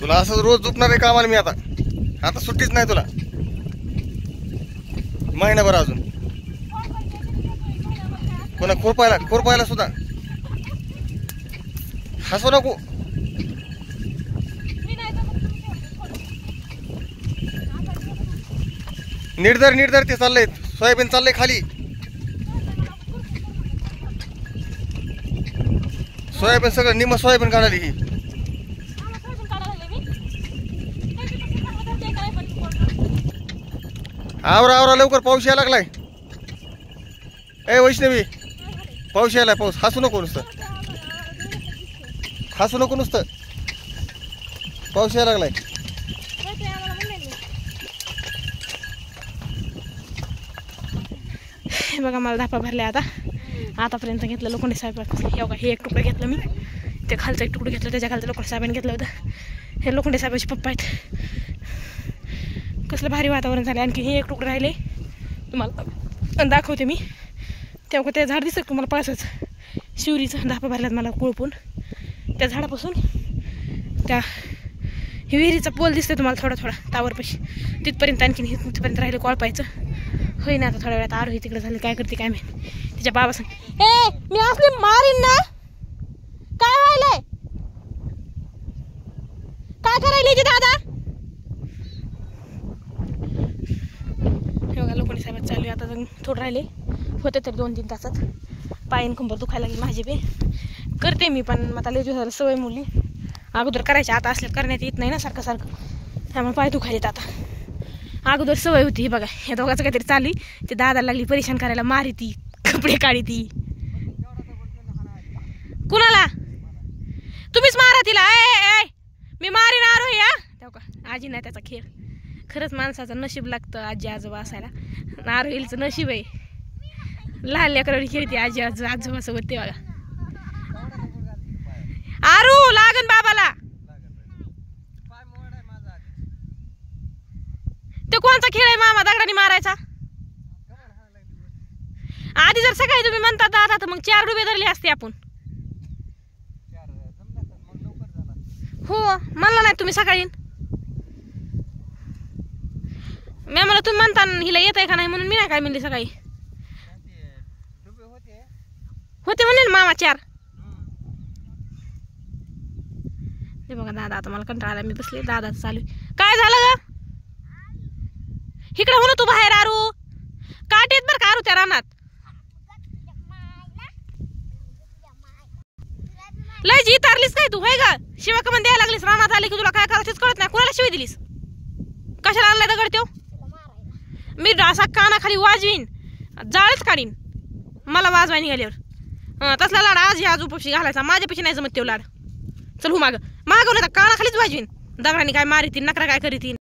तुला असं रोज झोपणार आहे कामाला मी आता. आता सुट्टीच नाही तुला महिनाभर अजून. पुन्हा खोरपायला सुद्धा हसू नको. नीट धर ते चाललंय. सोयाबीन चाललंय खाली. सोयाबीन सगळं निम्म सोयाबीन काढाली ही. आवरा लवकर, पाऊस यायला लागलाय. ए वैष्णवी, पाऊस यायलाय. पाऊस. हसू नको नुसतं. पाऊस यायला लागलाय. बघा मला धापा भरल्या. आतापर्यंत घेतलं लोखंडी स्वयंपाक. हे एक तुकडं घेतलं मी. ते खालचं एक तुकडं घेतलं. त्याच्या खालचं लोखंडी साहेबांनी घेतलं होतं. हे लोखंडी साहेबाचे पप्पा आहेत. कसलं भारी वातावरण झालं. आणखी हे एक तुकडं राहिले तुम्हाला दाखवते मी. तेव्हा ते झाड दिसतं तुम्हाला पळसाचं शिवरीचं. धापा भरल्यात मला कुळपून. त्या झाडापासून त्या विहिरीचा पोल दिसतं तुम्हाला थोडा तावरपाशी. तिथपर्यंत आणखीन तिथपर्यंत राहिले कोळपायचं. होई ना आता थोड्या वेळात आरोही तिकडे झाले. काय करते काय माहिती. तिच्या बाबा सांग मी असले मारीन ना. काय व्हायलंय, काय करायला ते दादा. हे बघा लोखंडी साहेब चालू आहे. आता थोडं राहिले होते तर 2-3 तासात. पायन कंबर दुखायला लागली माझी बे. करते मी पण आता लय दिवसाला सवय मुली. अगोदर करायची, आता असल्यात करण्यात येत नाही ना सारखं. त्यामुळे पाय दुखायलेत आता. अगोदर सवय होती. बघा या दोघांचं काहीतरी चालू. ते दादाला लागली परेशान करायला. मारी ती, कपडे काढी ती. कुणाला? तुम्हीच मारा तिला. ए मी मारीन आरोही. तेव्हा आजी नाही त्याचा खेळ. खरंच माणसाचं नशीब लागतं आजी आजोबा असायला. आरोहीचं नशीब आहे. लहान लेकरांनी खेळते आजी आजोबासोबत. ते बघा आरू लागन बाबाला. ते कोणता खेळ आहे मामा दगडाने मारायचा? आधी जर सकाळी तुम्ही म्हणता दादा तर मग 4 डुबे धरले असते आपण. हो म्हणलं नाही तुम्ही सकाळी. मी मला तुम्ही म्हणता हिला येत आहे का नाही म्हणून मी नाही काय म्हणली सकाळी. होते म्हणे ना मामा 4. ते बघा दादा आता मला कंटाळा आला. मी बसले दादा चालू. काय झालं ग इकडे? हो ना तू बाहेर. आरू काटेत बरं का आरू त्या रानात. लय जी तारलीस काय तू? होय ग शिवा कमन द्यायला लागलीस. रानात आली की तुला काय करायचंच कळत नाही. कोणाला शिवी दिलीस? कशाला आणलाय दगड त्यो? मी असा कानाखाली वाजवीन, जाळच काढीन मला वाजवाय निघाल्यावर. तसला लाड आज या आजूपाशी घालायचा. माझ्यापाशी नाही जमत त्यो लाड. चल हो मागवलं तर कानाखालीच वाजवीन. दगडाने काय मारितीन, नकरा काय करीतीन.